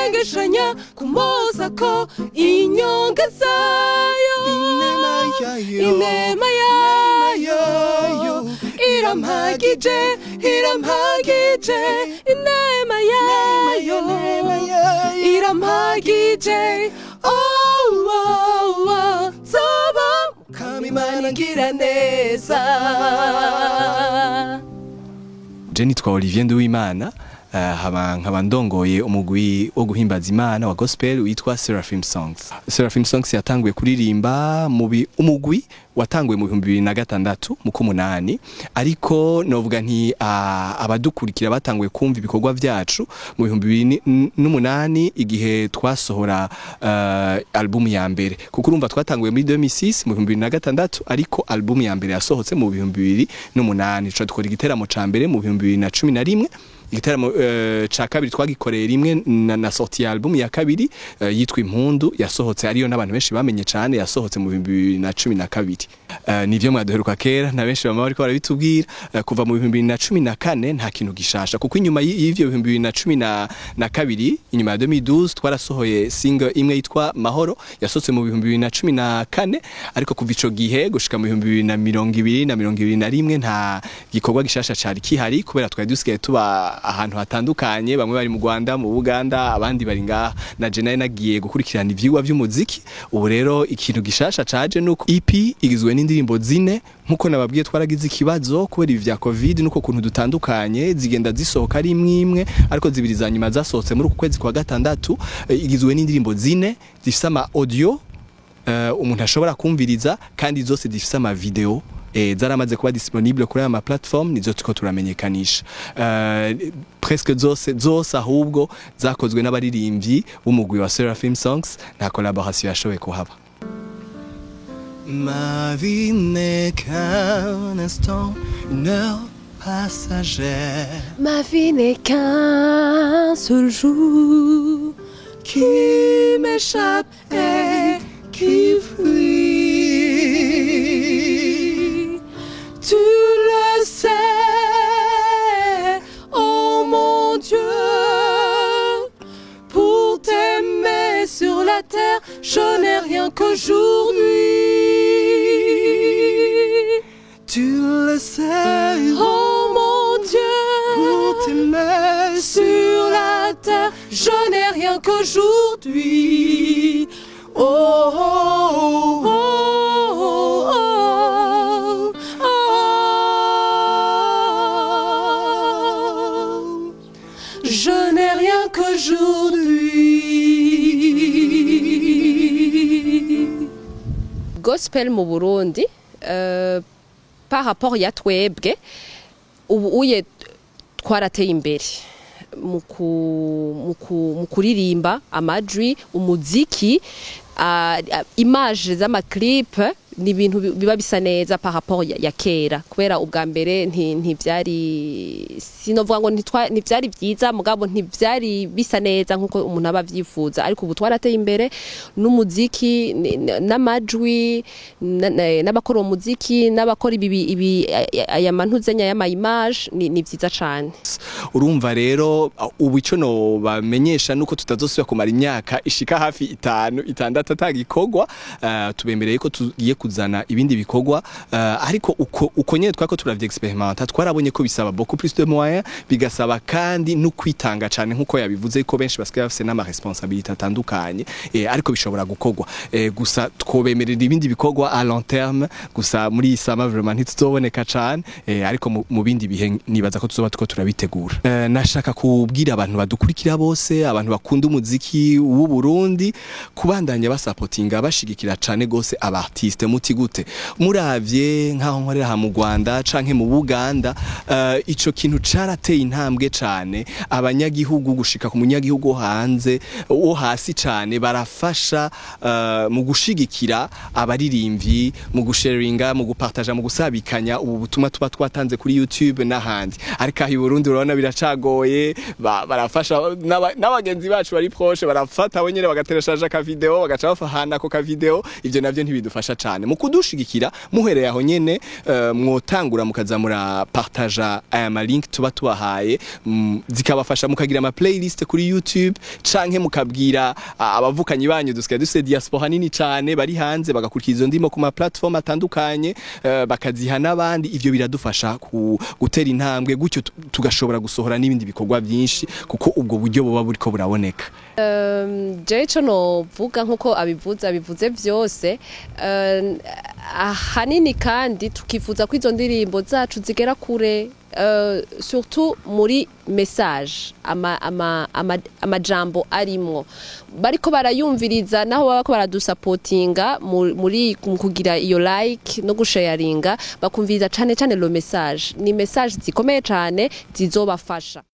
kuregeshanya kumoza ko inyonga zayo inema yayo irampagije inema yayo irampagije zoba kamimana ngira neza. Jenny twa Olivier Nduwimana nkaba ndongoye umugwi wo guhimbaza Imana wa gospel witwa Seraphim Songs. Seraphim Songs yatanguye kuririmba umugwi watanguye mu 2006 mu kumunani, ariko novuga nti abadukurikira batanguye kumva ibikorwa vyacu mu 2008 igihe twasohora album ya mbere, kuko urumva twatanguye muri 2006 mu 2006 ariko album ya mbere yasohotse mu 2008. Cyo dukora igiteramo ca mbere mu 2011, igiteramo ca kabiri twagikoreye rimwe na sortie album ya kabiri yitwa Impundu, yasohotse ariyo n'abantu benshi bamenye cyane, yasohotse mu 2012. Nivyo mwaduheruka kera na benshi bama bariko barabitubwira. Kuva mu 2014 nta kintu gishasha, kuko inyuma y'ivyo 2012 inyuma ya 2012 twarasohoye single imwe yitwa Mahoro yasohotse mu 2014, ariko kuva ico gihe gushika mu 2020 na 2021 nta gikorwa gishasha cari kihari, kubera twari dusigaye tuba ahantu hatandukanye, bamwe bari mu Rwanda, mu Buganda, abandi bari ngaha, na je naye nagiye gukurikirana ivyigwa vy'umuziki. Ubu rero ikintu gishasha caje nuko EP igizwe n'indirimbo zine, nkuko nababwiye twaragize ikibazo kubera ibi vya covid, nuko kuntu dutandukanye zigenda zisohoka ari imwe, ariko zibiri za nyuma zasohotse muri uku kwezi kwa gatandatu. Igizwe n'indirimbo zine zifise ama audio umuntu ashobora kumviriza, kandi zose zifise ama video zaramaze kuba disponible kuri ama platform, nizo tuko turamenyekanisha. Presque zose ahubwo zakozwe n'abaririmbyi b'umugwi wa Seraphim Songs, nta collaboration yashoboye kuhaba. Ma vie n'est qu'un instant, une heure passagère. Ma vie n'est qu'un seul jour qui m'échappe et qui fuit. Tu le sais, oh mon Dieu, pour t'aimer sur la terre, je n'ai rien qu'aujourd'hui. Tu le sais, oh mon Dieu, pour t'aimer sur la terre, je n'ai rien qu'aujourd'hui. Oh, oh, oh, oh, oh, oh. Je n'ai rien qu'aujourd'hui. Gospel mu Burundi par rapport ya twebwe uye twarateye imbere mu kuririmba amajwi, umuziki, image z'amaclip ni ibintu biba bisa neza par rapport ya kera, kubera ubwa mbere ntivyari, sinovuga ngo ntivyari vyiza, mugabo ntivyari bisa neza nkuko umuntu aba avyifuza. Ariko ubu twarateye imbere n'umuziki n'amajwi, n'abakora umuziki, n'abakora ibi aya mantuzenya y'ama image, ni vyiza cane. Urumva rero ubu ico no bamenyesha nuko tutazosubira kumara imyaka ishika hafi 5-6 atagikorwa. Tubembereye ko tugiye kuzana ibindi bikorwa, ariko uko nyene twako turavye experimenta, twarabonye ko bisaba beaucoup plus de moyens, bigasaba kandi no kwitanga cyane nkuko yabivuze ko benshi basigaye bafise n'ama responsabilité atandukanye, ariko bishobora gukorwa. Gusa twobemerera ibindi bikorwa à long terme, gusa muri isama vraiment ntituzoboneka cyane, ariko mu bindi bihe nibaza ko tuzoba tuko turabitegura. Nashaka kubwira abantu badukurikira bose, abantu bakunda umuziki w'u Burundi, kubandanya basapotinga bashigikira cyane gose abartiste. Muti gute muravye nkaho nkorera ha mu Rwanda canke mu Buganda, ico kintu carateye intambwe cyane, abanyagihugu gushika ku munyagihugu hanze wo hasi cyane barafasha mu gushigikira abaririmbyi, mu gusharinga, mu gupartager, mu gusabikanya ubu butumwa tuba twatanze kuri YouTube n'ahandi. Ariko ahi Burundi urabona biracagoye, barafasha n'abagenzi bacu bari proche, barafata bonyene bagatereshaje ka video bagaca bafahana ko ka video, ivyo navyo ntibidufasha cyane. cyane mu kudushigikira muhereye aho nyene mwotangura mukazamura partager aya ma link tuba tubahaye zikabafasha mukagira ama playlist kuri YouTube canke mukabwira abavukanyi banyu dusigaye dufite diaspora nini cyane bari hanze bagakurikiza izo ndimo ku ma platform atandukanye bakaziha n'abandi ivyo biradufasha gutera intambwe gutyo tugashobora gusohora n'ibindi bikorwa byinshi kuko ubwo buryo buba buriko buraboneka. Jecho no vuga nkuko abivuze vyose ahanini kandi tukifuza ko izo ndirimbo zacu zigera kure surtout muri message amajambo arimwo bariko barayumviriza naho baba ko baradusapotinga muri kugira iyo like no gusharinga bakumviriza cane le message ni message zikomeye cane zizobafasha.